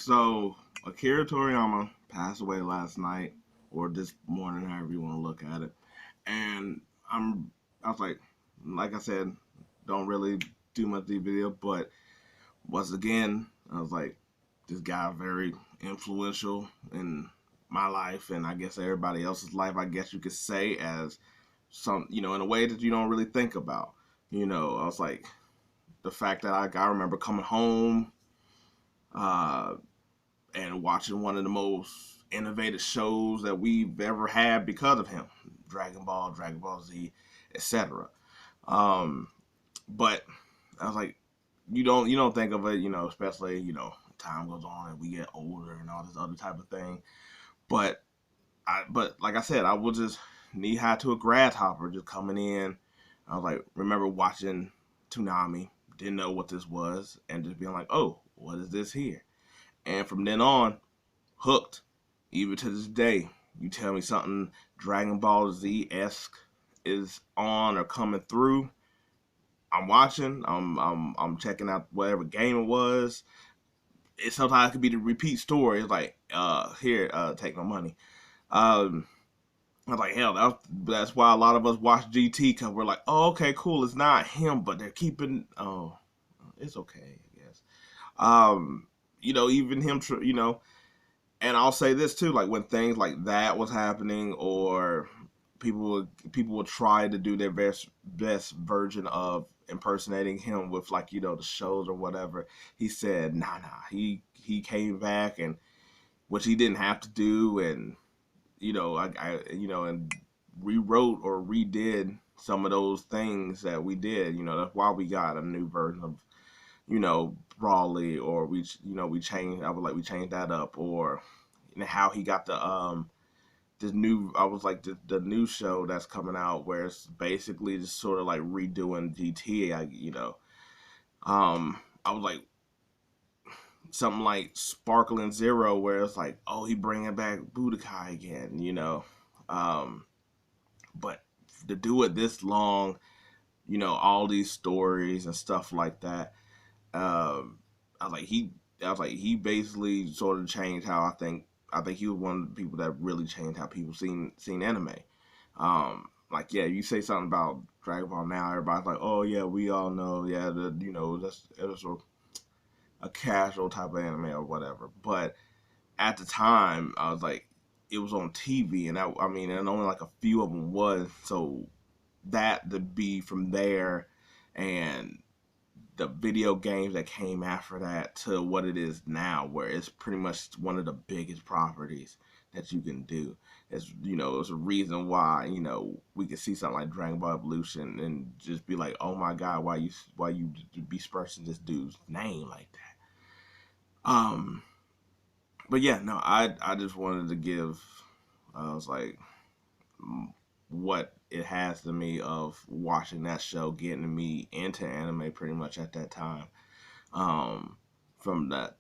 So Akira Toriyama passed away last night or this morning, however you want to look at it. And I was like I said, don't really do much of the video, but once again, I was like, this guy very influential in my life and I guess everybody else's life. I guess you could say as some, in a way that you don't really think about. I was like the fact that I remember coming home uh, and watching one of the most innovative shows that we've ever had because of him, Dragon Ball, Dragon Ball Z, etc. Um, but I was like, you don't think of it, especially time goes on and we get older and all this other type of thing. But like I said, I was just knee high to a grasshopper just coming in. I was like, remember watching Toonami, didn't know what this was, and just being like, oh, what is this here? And from then on, hooked. Even to this day, you tell me something Dragon Ball Z esque is on or coming through, I'm watching. I'm checking out whatever game it was. It sometimes could be the repeat story. It's like, here, take my money. Um, I was like, hell, that's why a lot of us watch GT because we're like, oh, okay, cool. It's not him, but they're keeping. Oh, it's okay, I guess. Even him, and I'll say this too, like when things like that was happening, or people would try to do their best version of impersonating him with like the shows or whatever. He said, nah. He came back and which he didn't have to do, and and rewrote or redid some of those things that we did. That's why we got a new version of Brawley, or we changed. I was like we changed that up, or how he got this new. I was like the new show that's coming out where it's basically just sort of like redoing GT. I was like something like Sparkling Zero, where it's like, oh, he bringing back Budokai again. Um, but to do it this long, all these stories and stuff like that. Um, I was like he basically sort of changed how I think he was one of the people that really changed how people seen anime. Like yeah, you say something about Dragon Ball now, everybody's like, oh yeah, we all know, yeah, that's it was a casual type of anime or whatever. But at the time, I was like, it was on TV, and and only like a few of them was. So that to be from there, and the video games that came after that to what it is now, where it's pretty much one of the biggest properties that you can do. It's a reason why we can see something like Dragon Ball Evolution and just be like, oh my god, why you besmirching this dude's name like that? But yeah, no, I just wanted to give. I was like, what it has to me of watching that show, getting me into anime pretty much at that time. Um, from the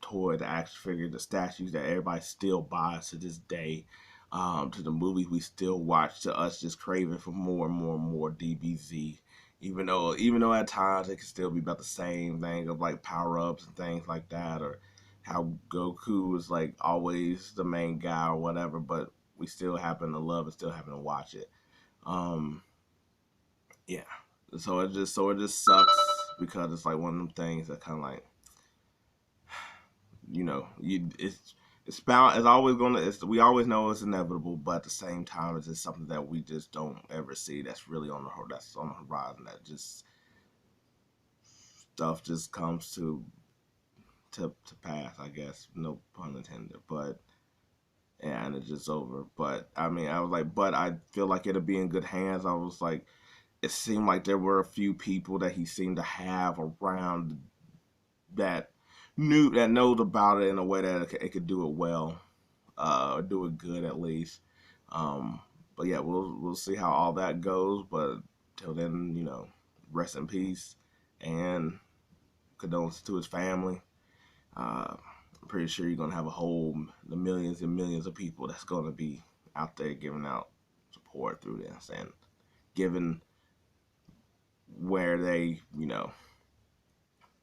toy, the action figure, the statues that everybody still buys to this day, to the movies we still watch, to us just craving for more and more and more DBZ. Even though at times it can still be about the same thing of like power ups and things like that, or how Goku is like always the main guy or whatever, but we still happen to love it, still happen to watch it. Um, yeah. So it just sucks because it's like one of them things that kind of like it's bound. It's always gonna. We always know it's inevitable, but at the same time, it's just something that we just don't ever see. That's really on the horizon. That just stuff just comes to pass. I guess no pun intended, but and it's just over. But I was like, but I feel like it'll be in good hands. I was like, it seemed like there were a few people that he seemed to have around that knows about it in a way that it could do it well, do it good at least. Um, but yeah, we'll see how all that goes. But till then, rest in peace and condolences to his family. I'm pretty sure you're gonna have the millions and millions of people that's gonna be out there giving out support through this and giving where they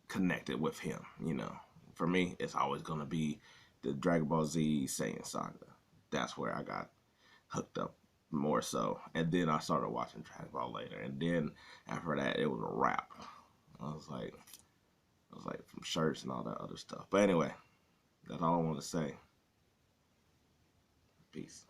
connected with him, for me, it's always gonna be the Dragon Ball Z Saiyan saga. That's where I got hooked up more so, and then I started watching Dragon Ball later, and then after that, it was a wrap. I was like from shirts and all that other stuff. But anyway, that's all I want to say. Peace.